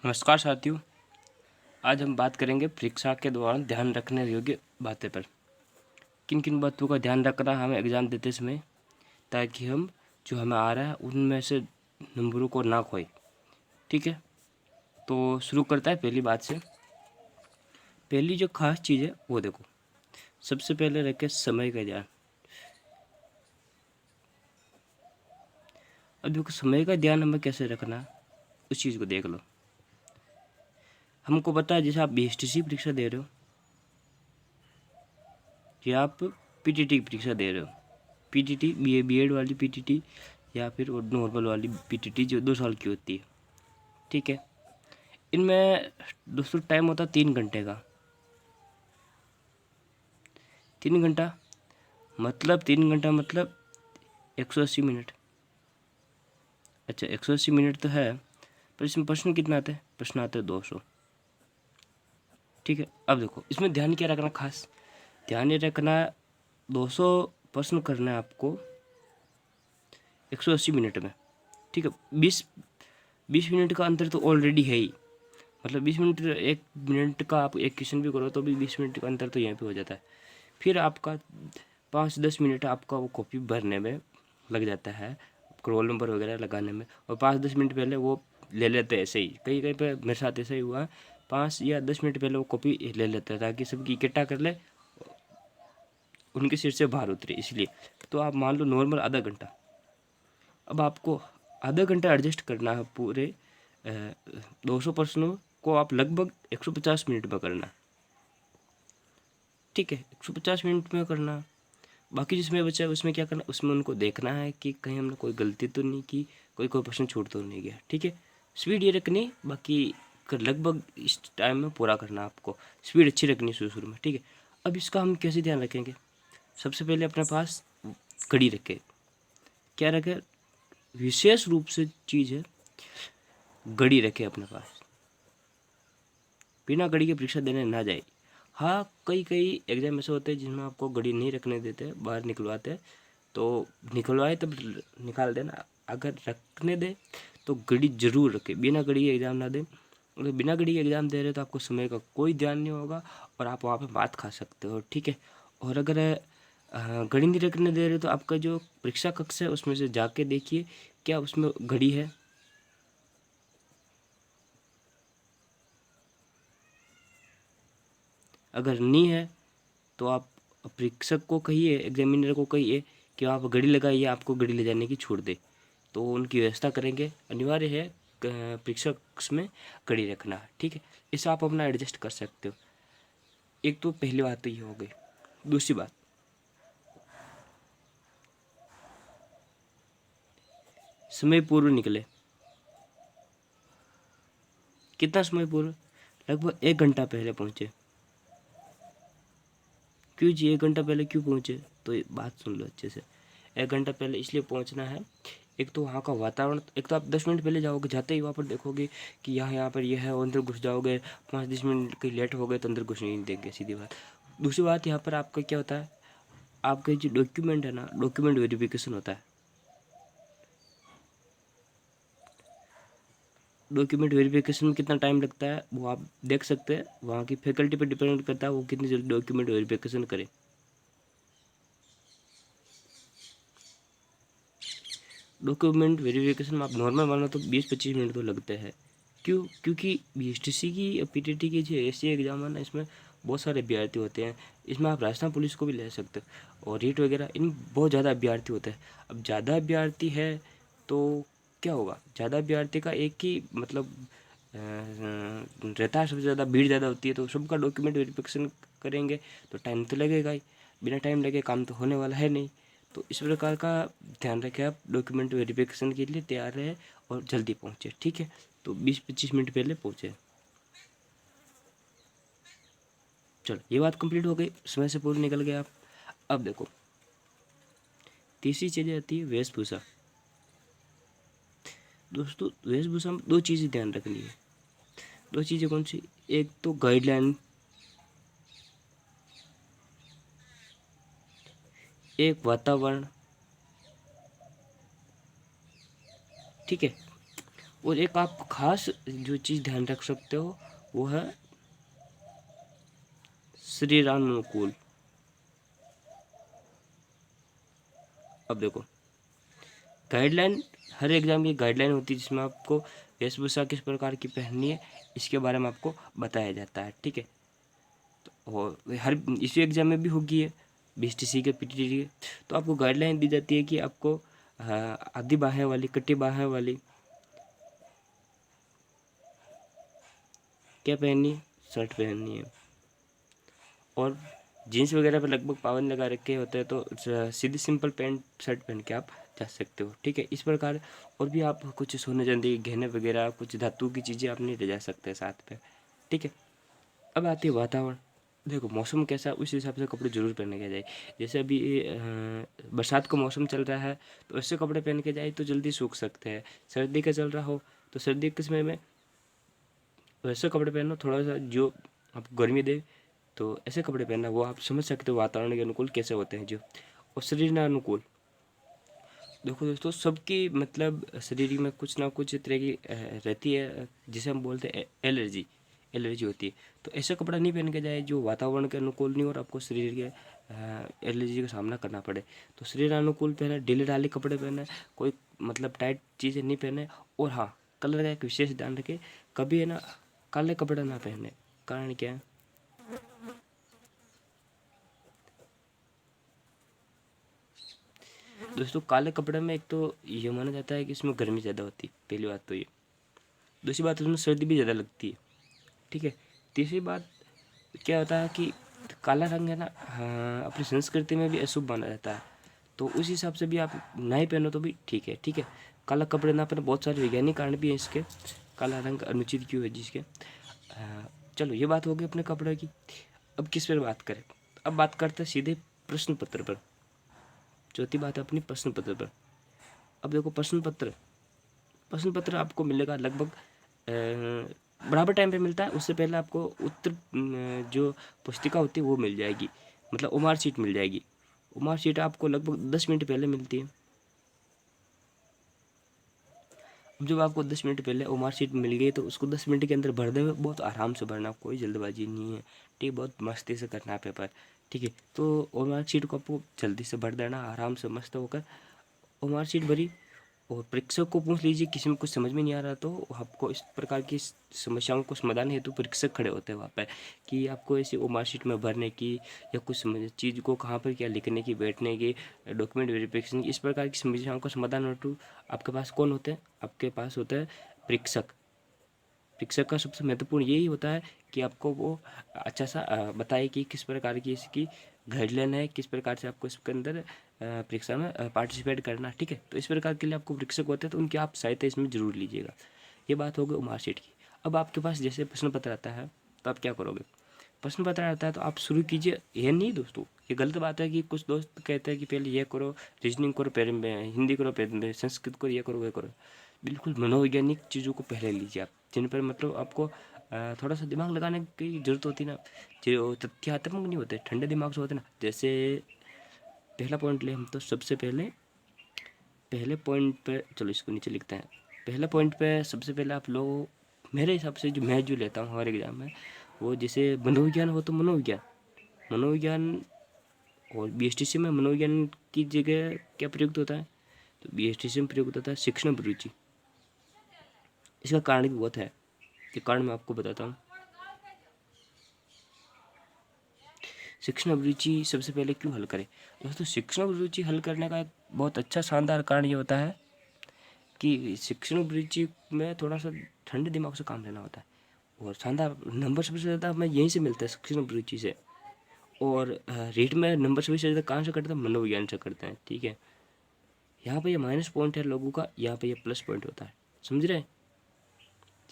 नमस्कार साथियों। आज हम बात करेंगे परीक्षा के दौरान ध्यान रखने योग्य बातें पर। किन किन बातों का ध्यान रखना हमें एग्ज़ाम देते समय, ताकि हम जो हमें आ रहा है उनमें से नंबरों को ना खोए। ठीक है, तो शुरू करता है पहली बात से। पहली जो खास चीज़ है वो देखो, सबसे पहले रखे समय का ध्यान। अब देखो, समय का ध्यान हमें कैसे रखना है उस चीज़ को देख लो। हमको पता है, जैसे आप बीएसटीसी परीक्षा दे रहे हो या आप पीटीटी की परीक्षा दे रहे हो, पीटीटी बीएड वाली पीटीटी या फिर नॉर्मल वाली पीटीटी जो 2 साल की होती है। ठीक है, इनमें दोस्तों टाइम होता है 3 घंटे का। 3 घंटा मतलब 3 घंटा मतलब 180 मिनट। अच्छा, 180 मिनट तो है, पर इसमें प्रश्न कितना आते हैं? प्रश्न आते हैं 200। ठीक है, अब देखो इसमें ध्यान क्या रखना, खास ध्यान ये रखना, 200 प्रश्न करना है आपको 180 मिनट में। ठीक है, 20 मिनट का अंतर तो ऑलरेडी है ही। मतलब 20 मिनट, 1 मिनट का आप एक क्वेश्चन भी करो तो भी 20 मिनट का अंतर तो यहीं पे हो जाता है। फिर आपका 5-10 मिनट आपका वो कॉपी भरने में लग जाता है, रोल नंबर वगैरह लगाने में, और 5-10 मिनट पहले वो ले लेते हैं ऐसे ही। कहीं कहीं पे मेरे साथ ऐसा ही हुआ, 5 या 10 मिनट पहले वो कॉपी ले लेते हैं ताकि सबकी इकट्ठा कर ले, उनके सिर से बाहर उतरे इसलिए। तो आप मान लो नॉर्मल आधा घंटा, अब आपको आधा घंटा एडजस्ट करना है पूरे 200 प्रश्नों को आप लगभग 150 मिनट में करना। ठीक है, 150 मिनट में करना। बाकी जिसमें बचा है उसमें क्या करना, उसमें उनको देखना है कि कहीं हमने कोई गलती तो नहीं की, कोई प्रश्न छूट तो नहीं गया। ठीक है, स्पीड ये रखनी, बाकी लगभग इस टाइम में पूरा करना आपको। स्पीड अच्छी रखनी शुरू शुरू में। ठीक है, अब इसका हम कैसे ध्यान रखेंगे? सबसे पहले अपने पास घड़ी रखें। क्या रखें? विशेष रूप से चीज़ है, घड़ी रखें अपने पास। बिना घड़ी के परीक्षा देने ना जाए। हाँ, कई कई एग्जाम ऐसे होते हैं जिसमें आपको घड़ी नहीं रखने देते, बाहर निकलवाते हैं, तो निकलवाए तब निकाल देना। अगर रखने दे तो घड़ी जरूर रखे, बिना घड़ी एग्ज़ाम ना दें। अगर बिना घड़ी के एग्ज़ाम दे रहे तो आपको समय का कोई ध्यान नहीं होगा और आप वहाँ पे मात खा सकते हो। ठीक है, और अगर घड़ी नहीं रखने दे रहे तो आपका जो परीक्षा कक्ष है उसमें से जाके देखिए क्या उसमें घड़ी है। अगर नहीं है तो आप परीक्षक को कहिए, एग्जामिनर को कहिए कि आप घड़ी लगाइए, आपको घड़ी ले जाने की छूट दे, तो उनकी व्यवस्था करेंगे। अनिवार्य है परीक्षक में घड़ी रखना। ठीक है, इसे आप अपना एडजस्ट कर सकते हो। एक तो पहली बात तो ये हो गई। दूसरी बात, समय पूर्व निकले। कितना समय पूर्व? लगभग 1 घंटा पहले पहुँचे। क्यों जी 1 घंटा पहले क्यों पहुँचे? तो ये बात सुन लो अच्छे से। 1 घंटा पहले इसलिए पहुँचना है, एक तो वहाँ का वातावरण, एक तो आप 10 मिनट पहले जाओगे, जाते ही वहाँ पर देखोगे कि यहाँ पर यह है, और अंदर घुस जाओगे। 5-10 मिनट कहीं लेट हो गए तो अंदर घुस नहीं देंगे, सीधी बात। दूसरी बात, यहाँ पर आपका क्या होता है, आपके जो डॉक्यूमेंट है ना, डॉक्यूमेंट वेरिफिकेशन होता है। डॉक्यूमेंट वेरिफिकेशन में कितना टाइम लगता है वो आप देख सकते हैं, वहाँ की फैकल्टी पर डिपेंड करता है वो कितनी जल्दी डॉक्यूमेंट वेरिफिकेशन करे। डॉक्यूमेंट वेरिफिकेशन में आप नॉर्मल मानो तो 20-25 मिनट तो लगते हैं। क्यों? क्योंकि बीएसटीसी की पीटीटी की जो ऐसी एग्जाम है ना, इसमें बहुत सारे अभ्यर्थी होते हैं। इसमें आप राजस्थान पुलिस को भी ले सकते हो, और रीट वगैरह, इन बहुत ज़्यादा अभ्यर्थी होते हैं। अब ज़्यादा अभ्यर्थी है तो क्या होगा, ज़्यादा अभ्यर्थी का एक ही मतलब रहता है, सबसे ज़्यादा भीड़ ज़्यादा होती है, तो सबका डॉक्यूमेंट वेरिफिकेशन करेंगे तो टाइम तो लगेगा ही। बिना टाइम लगे काम तो होने वाला है नहीं। तो इस प्रकार का ध्यान रखें, आप डॉक्यूमेंट वेरिफिकेशन के लिए तैयार रहे और जल्दी पहुँचे। ठीक है, तो 20-25 मिनट पहले पहुँचे। चलो, ये बात कंप्लीट हो गई, समय से पूर्व निकल गए आप। अब देखो, तीसरी चीज़ आती है वेशभूषा। दोस्तों, वेशभूषा में 2 चीज़ें ध्यान रखनी है। 2 चीज़ें कौन सी? एक तो गाइडलाइन, एक वातावरण। ठीक है, और एक आप खास जो चीज़ ध्यान रख सकते हो वो है शरीरानुकूल। अब देखो, गाइडलाइन, हर एग्ज़ाम की गाइडलाइन होती है जिसमें आपको वेशभूषा किस प्रकार की पहननी है इसके बारे में आपको बताया जाता है, ठीक है। तो और हर इसी एग्ज़ाम में भी होगी है, BSTC के PTT के, तो आपको गाइडलाइन दी जाती है कि आपको आधी बाहें वाली, कटी बाहें वाली क्या पहननी है, शर्ट पहननी है। और जीन्स वगैरह पर लगभग पाबंद लगा रखे होते हैं, तो सीधी सिंपल पैंट शर्ट पहन के आप जा सकते हो, ठीक है। इस प्रकार और भी आप कुछ सोने चांदी के गहने वगैरह, कुछ धातु की चीज़ें आप नहीं ले जा सकते साथ पे, ठीक है। अब आती है वातावरण। देखो मौसम कैसा है उस हिसाब से कपड़े जरूर पहने के जाए। जैसे अभी बरसात का मौसम चल रहा है तो ऐसे कपड़े पहन के जाए तो जल्दी सूख सकते हैं। सर्दी का चल रहा हो तो सर्दी के समय में वैसे कपड़े पहनो थोड़ा सा जो आपको गर्मी दे, तो ऐसे कपड़े पहनना वो आप समझ सकते हो वातावरण के अनुकूल कैसे होते हैं जो। और शरीर ना अनुकूल, देखो दोस्तों सबकी मतलब शरीर में कुछ ना कुछ तरह की रहती है जिसे हम बोलते हैं एलर्जी, एलर्जी होती है। तो ऐसा कपड़ा नहीं पहन के जाए जो वातावरण के अनुकूल नहीं और आपको शरीर के एलर्जी का सामना करना पड़े। तो शरीर अनुकूल पहने, ढीले ढाले कपड़े पहने, कोई मतलब टाइट चीज़ें नहीं पहने। और हाँ, कलर का एक विशेष ध्यान रखें, कभी है ना काले कपड़े ना पहने। कारण क्या है, दोस्तों काले कपड़े में एक तो ये माना जाता है कि इसमें गर्मी ज़्यादा होती है, पहली बात तो ये। दूसरी बात उसमें सर्दी भी ज़्यादा लगती है, ठीक है। तीसरी बात क्या होता है कि काला रंग है ना, हाँ, अपनी संस्कृति में भी अशुभ माना जाता है। तो उस हिसाब से भी आप नहीं पहनो तो भी ठीक है, ठीक है। काला कपड़े ना पहनो, बहुत सारे वैज्ञानिक कारण भी हैं इसके, काला रंग अनुचित क्यों है जिसके। चलो ये बात होगी अपने कपड़े की। अब किस पर बात करें, अब बात करते हैं सीधे प्रश्न पत्र पर। चौथी बात है अपनी प्रश्न पत्र पर। अब देखो प्रश्न पत्र आपको मिलेगा लगभग बराबर टाइम पे मिलता है। उससे पहले आपको उत्तर जो पुस्तिका होती है वो मिल जाएगी, मतलब ओमार शीट मिल जाएगी। ओमार शीट आपको लगभग 10 मिनट पहले मिलती है। अब जब आपको 10 मिनट पहले ओमार शीट मिल गई तो उसको 10 मिनट के अंदर भर देंगे, बहुत आराम से भरना, कोई जल्दबाजी नहीं है, ठीक, बहुत मस्ती से करना है पेपर, ठीक है। तो ओमार शीट को आपको जल्दी से भर देना आराम से मस्त होकर। ओमार शीट भरी और परीक्षक को पूछ लीजिए, किसी में कुछ समझ में नहीं आ रहा तो आपको इस प्रकार की समस्याओं को समाधान हेतु परीक्षक खड़े होते हैं वहाँ पर, कि आपको ऐसे वो मार्कशीट में भरने की या कुछ चीज़ को कहाँ पर क्या लिखने की, बैठने की, डॉक्यूमेंट वेरिफिकेशन की, इस प्रकार की समस्याओं का समाधान हेतु आपके पास कौन होते हैं, आपके पास होता है परीक्षक। परीक्षक का सबसे महत्वपूर्ण यही होता है कि आपको वो अच्छा सा बताए कि किस प्रकार की इसकी गाइडलाइन है, किस प्रकार से आपको इसके अंदर परीक्षा में पार्टिसिपेट करना, ठीक है। तो इस प्रकार के लिए आपको परीक्षक होते हैं, तो उनकी आप सहायता इसमें जरूर लीजिएगा। ये बात हो गई मार्कशीट की। अब आपके पास जैसे प्रश्न पत्र आता है तो आप क्या करोगे, प्रश्न पत्र आता है तो आप शुरू कीजिए। ये नहीं दोस्तों, ये गलत बात है कि कुछ दोस्त कहते हैं कि पहले ये करो, रीजनिंग करो, फिर हिंदी करो, फिर संस्कृत करो, ये करो वो करो। बिल्कुल मनोवैज्ञानिक चीज़ों को पहले लीजिए आप, जिन पर मतलब आपको थोड़ा सा दिमाग लगाने की जरूरत होती है ना, जो तथ्यात्मक नहीं होते, ठंडे दिमाग से होते ना। जैसे पहला पॉइंट ले हम, तो सबसे पहले पहले पॉइंट पे, चलो इसको नीचे लिखते हैं। पहला पॉइंट पे सबसे पहले आप लोग, मेरे हिसाब से जो मैं जो लेता हूँ हमारे एग्जाम में, वो जैसे मनोविज्ञान हो तो मनोविज्ञान, मनोविज्ञान और BSTC में मनोविज्ञान की जगह क्या प्रयुक्त होता है, तो BSTC में प्रयुक्त होता है शिक्षण अभिरुचि। इसका कारण भी बहुत है, ये कारण मैं आपको बताता हूँ। शिक्षण अभिरुचि सबसे पहले क्यों हल करें दोस्तों, शिक्षण अभिरुचि हल करने का एक बहुत अच्छा शानदार कारण ये होता है कि शिक्षण अभिरुचि में थोड़ा सा ठंडे दिमाग से काम लेना होता है। और शानदार नंबर सबसे ज़्यादा हमें यहीं से मिलता है, शिक्षण अभिरुचि से। और रेट में नंबर सबसे ज़्यादा कहाँ से करते हैं, मनोविज्ञान से करते हैं, ठीक है। यहाँ पे ये माइनस पॉइंट है लोगों का, यहाँ पे ये प्लस पॉइंट होता है, समझ रहे हैं।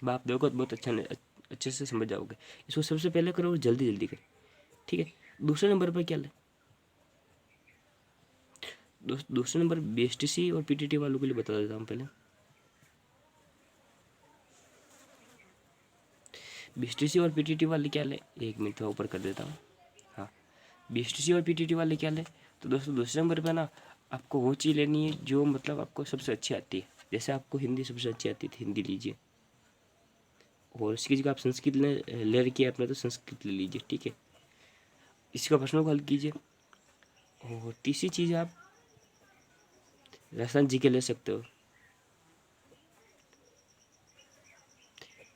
जब आप देखो तो बहुत अच्छे से समझ जाओगे। इसको सबसे पहले करो और जल्दी जल्दी करो, ठीक है। दूसरे नंबर पर क्या ले, दूसरे नंबर BSTC और PTT वालों के लिए बता देता हूँ पहले। BSTC और PTT वाले क्या ले, एक मिनट में ऊपर कर देता हूँ। हाँ, BSTC और PTT वाले क्या ले, तो दोस्तों दूसरे नंबर पे ना आपको वो चीज़ लेनी है जो मतलब आपको सबसे अच्छी आती है। जैसे आपको हिंदी सबसे अच्छी आती थी, हिंदी लीजिए, और इसकी जगह आप संस्कृत ले रखी है अपने, तो संस्कृत ले लीजिए, ठीक है। इसका प्रश्नों को हल कीजिए। और तीसरी चीज़ आप राजस्थान जी के ले सकते हो,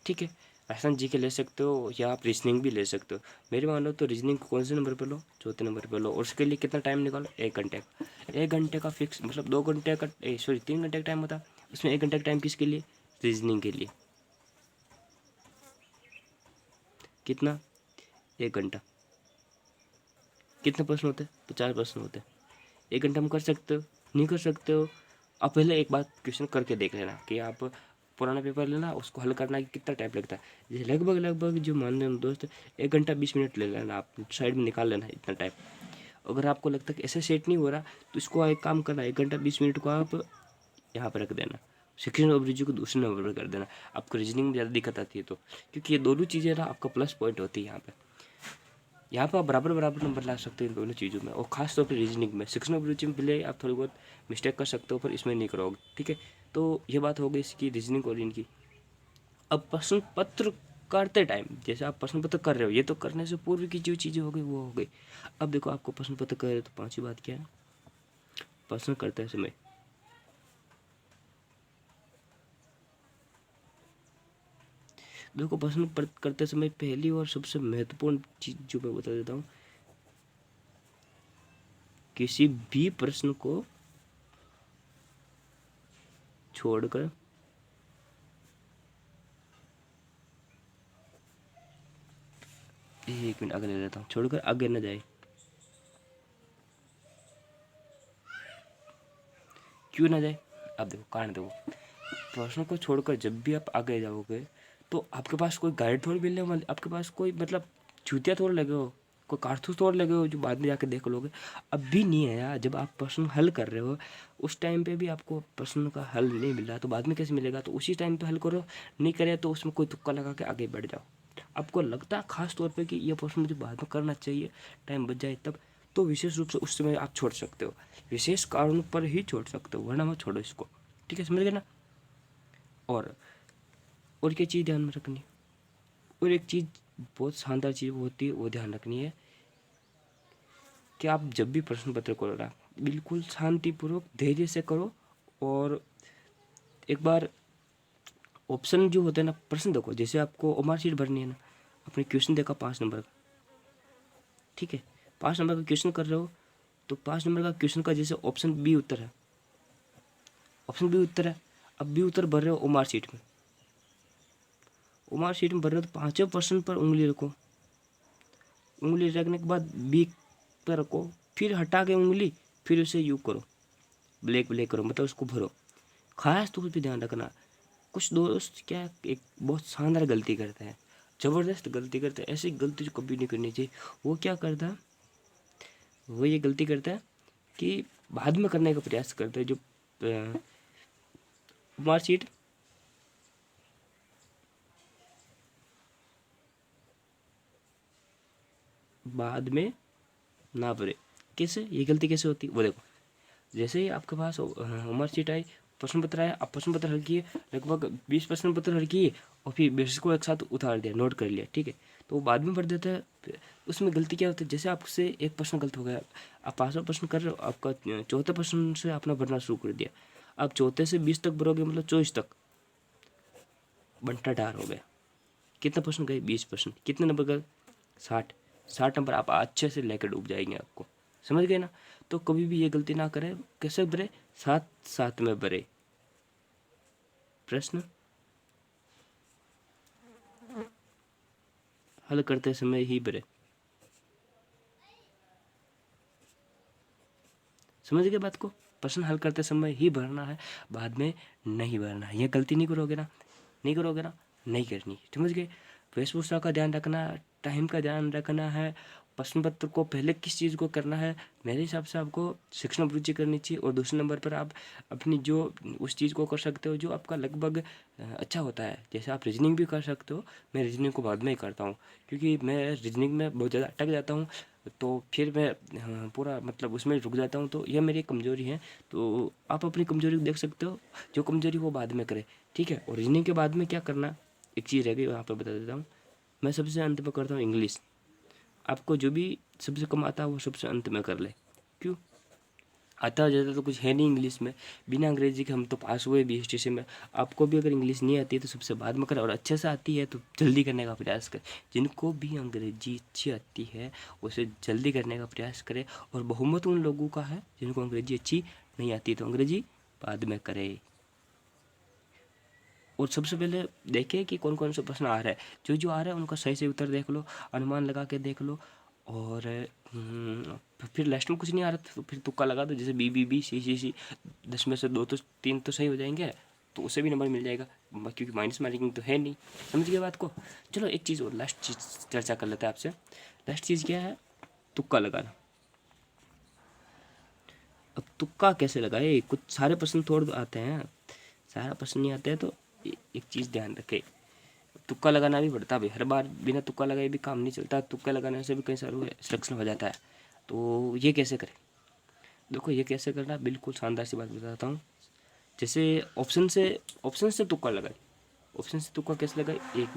ठीक है। राजस्थान जी के ले सकते हो, या आप रीजनिंग भी ले सकते हो। मेरे मानो तो रीजनिंग कौन से नंबर पर लो, चौथे नंबर पर लो, और उसके लिए कितना टाइम निकालो, 1 घंटे का। 1 घंटे का फिक्स, मतलब 2 घंटे का, सॉरी 3 घंटे का टाइम होता है, उसमें 1 घंटे का टाइम किसके लिए, रीजनिंग के लिए। कितना, 1 घंटा। कितने प्रश्न होते हैं, 50 प्रश्न होते हैं। 1 घंटा में कर सकते हो, नहीं कर सकते हो, आप पहले एक बार क्वेश्चन करके देख लेना कि आप पुराना पेपर लेना, उसको हल करना कि कितना टाइम लगता है। जैसे लगभग जो मान लें दोस्त, 1 घंटा 20 मिनट ले लेना, आप साइड में निकाल लेना इतना टाइम। अगर आपको लगता है कि ऐसे सेट नहीं हो रहा, तो इसको एक काम करना, 1 घंटा 20 मिनट को आप यहाँ पर रख देना, सेक्शन ऑफ रीजनिंग को दूसरे नंबर पर कर देना। आपको रीजनिंग में ज़्यादा दिक्कत आती है तो, क्योंकि ये दोनों चीज़ें ना आपका प्लस पॉइंट होती है यहाँ पर आप बराबर बराबर नंबर ला सकते हैं इन दोनों चीज़ों में, और खास तौर पर रीजनिंग में। सेक्शन ऑफ रीजनिंग में भले आप थोड़ी बहुत मिस्टेक कर सकते हो, पर इसमें नहीं करोगे, ठीक है। तो ये बात हो गई इसकी रीजनिंग और इनकी। अब प्रश्न पत्र करते टाइम, जैसे आप प्रश्न पत्र कर रहे हो, ये तो करने से पूर्व की जो चीज़ें हो गई वो हो गई। अब देखो आपको प्रश्न पत्र कर रहे हो, तो पांचवी बात क्या है, प्रश्न करते समय देखो, प्रश्न करते समय पहली और सबसे महत्वपूर्ण चीज जो मैं बता देता हूँ, किसी भी प्रश्न को छोड़कर एक मिनट आगे ले लेता हूँ, छोड़कर आगे न जाए। क्यों ना जाए, अब देखो कारण देखो, प्रश्न को छोड़कर जब भी आप आगे जाओगे, तो आपके पास कोई गाइड थोड़ी मिलने वाली, आपके पास कोई मतलब चूतिया थोड़ी लगे हो, कोई कारतूस थोड़ी लगे हो जो बाद में जाके देख लोगे। अब भी नहीं है यार, जब आप प्रश्न हल कर रहे हो उस टाइम पे भी आपको प्रश्न का हल नहीं मिल रहा, तो बाद में कैसे मिलेगा, तो उसी टाइम पे हल करो। नहीं करे तो उसमें कोई तुक्का लगा के आगे बढ़ जाओ। आपको लगता है खास तौर पे कि ये प्रश्न मुझे बाद में करना चाहिए, टाइम बच जाए तब, तो विशेष रूप से उस समय आप छोड़ सकते हो, विशेष कारणों पर ही छोड़ सकते हो, वरना मत छोड़ो इसको, ठीक है, समझ गए ना। और क्या चीज़ ध्यान में रखनी है, और एक चीज़ बहुत शानदार चीज़ होती है, वो ध्यान रखनी है कि आप जब भी प्रश्न पत्र करो ना, बिल्कुल शांतिपूर्वक धैर्य से करो। और एक बार ऑप्शन जो होते हैं ना, प्रश्न देखो, जैसे आपको ओमार शीट भरनी है ना, अपने क्वेश्चन देखा 5 नंबर का, ठीक है, 5 नंबर का क्वेश्चन कर रहे हो, तो 5 नंबर का क्वेश्चन का जैसे ऑप्शन बी उत्तर है, ऑप्शन बी उत्तर है, अब बी उत्तर भर रहे हो ओमार शीट में, ओमार शीट में भर रहे हो, तो 5वें प्रश्न पर उंगली रखो, उंगली रखने के बाद बी पर रखो, फिर हटा के उंगली, फिर उसे यू करो, ब्लैक ब्लैक करो, मतलब उसको भरो। खास तौर पे ध्यान रखना, कुछ दोस्त क्या एक बहुत शानदार गलती करते हैं, ज़बरदस्त गलती करते हैं, ऐसी गलती जो कभी नहीं करनी चाहिए। वो क्या करता है, वो ये गलती करता है कि बाद में करने का प्रयास करते हैं, जो मार्कशीट बाद में ना भरे। कैसे, ये गलती कैसे होती है, वो देखो, जैसे ही आपके पास मार्कशीट आई, प्रश्न पत्र आया, आप प्रश्न पत्र हल किए, लगभग 20 प्रश्न पत्र हल किए, और फिर 20 को एक साथ उतार दिया, नोट कर लिया, ठीक है, तो वो बाद में भर देता है। उसमें गलती क्या होती है, जैसे आपसे एक प्रश्न गलत हो गया, आप 5वां प्रश्न कर रहे हो, आपका चौथे प्रश्न से आपने भरना शुरू कर दिया, आप चौथे से 20 तक भरोगे, मतलब 24 तक, बंटा डार हो गया। कितने प्रश्न गए, 20 प्रश्न, कितने नंबर गए, 60, 60 नंबर आप अच्छे से लेकर डूब जाएंगे आपको, समझ गए ना। तो कभी भी ये गलती ना करें, कैसे भरे, साथ साथ में भरे प्रश्न, हल करते समय ही भरे, समझ गए बात को, प्रश्न हल करते समय ही भरना है, बाद में नहीं भरना है। ये गलती नहीं करोगे ना, नहीं करोगे ना, नहीं करनी, समझ गए। वेशभूषा का ध्यान रखना, टाइम का ध्यान रखना है, प्रश्न पत्र को पहले किस चीज़ को करना है, मेरे हिसाब से आपको शिक्षण अभिरुचि करनी चाहिए, और दूसरे नंबर पर आप अपनी जो उस चीज़ को कर सकते हो जो आपका लगभग अच्छा होता है। जैसे आप रीजनिंग भी कर सकते हो, मैं रीजनिंग को बाद में ही करता हूँ, क्योंकि मैं रीजनिंग में बहुत ज़्यादा अटक जाता हूँ, तो फिर मैं पूरा मतलब उसमें रुक जाता हूँ। तो यह मेरी कमज़ोरी है। तो आप अपनी कमज़ोरी को देख सकते हो, जो कमज़ोरी वो बाद में करें, ठीक है। और रीजनिंग के बाद में क्या करना, एक चीज़ रह गई वहाँ पर बता देता हूँ। मैं सबसे अंत में करता हूँ इंग्लिश। आपको जो भी सबसे कम आता है वो सबसे अंत में कर ले। क्यों? आता ज़्यादा तो कुछ है नहीं इंग्लिश में, बिना अंग्रेजी के हम तो पास हुए BSTC में। आपको भी अगर इंग्लिश नहीं आती है तो सबसे बाद में करें, और अच्छे से आती है तो जल्दी करने का प्रयास करें। जिनको भी अंग्रेजी अच्छी आती है उसे जल्दी करने का प्रयास करें। और बहुमत उन लोगों का है जिनको अंग्रेजी अच्छी नहीं आती, तो अंग्रेजी बाद में करें। और सबसे पहले देखें कि कौन कौन से प्रश्न आ रहा है। जो जो आ रहा है उनका सही से उत्तर देख लो, अनुमान लगा के देख लो। और फिर लास्ट में कुछ नहीं आ रहा तो फिर तुक्का लगा दो, जैसे BBB CCC, 10 में से 2 तो 3 तो सही हो जाएंगे, तो उसे भी नंबर मिल जाएगा, क्योंकि माइनस मार्किंग तो है नहीं। समझ गए बात को? चलो एक चीज़ और, लास्ट चीज़ चर्चा कर लेते हैं आपसे। लास्ट चीज़ क्या है? तुक्का लगाना। अब तुक्का कैसे लगाए? कुछ सारे प्रश्न थोड़ आते हैं, सारा प्रश्न नहीं आता है, तो एक चीज़ ध्यान रखे, तुक्का लगाना भी पड़ता है भाई। हर बार बिना तुक्का लगाए भी काम नहीं चलता, तुक्का लगाने से भी कई सारे सिलेक्शन हो जाता है। तो ये कैसे करें? देखो ये कैसे करना, बिल्कुल शानदार सी बात बताता हूँ। जैसे ऑप्शन से तुक्का लगाए। ऑप्शन से तुक्का कैसे लगाए? 1 मिनट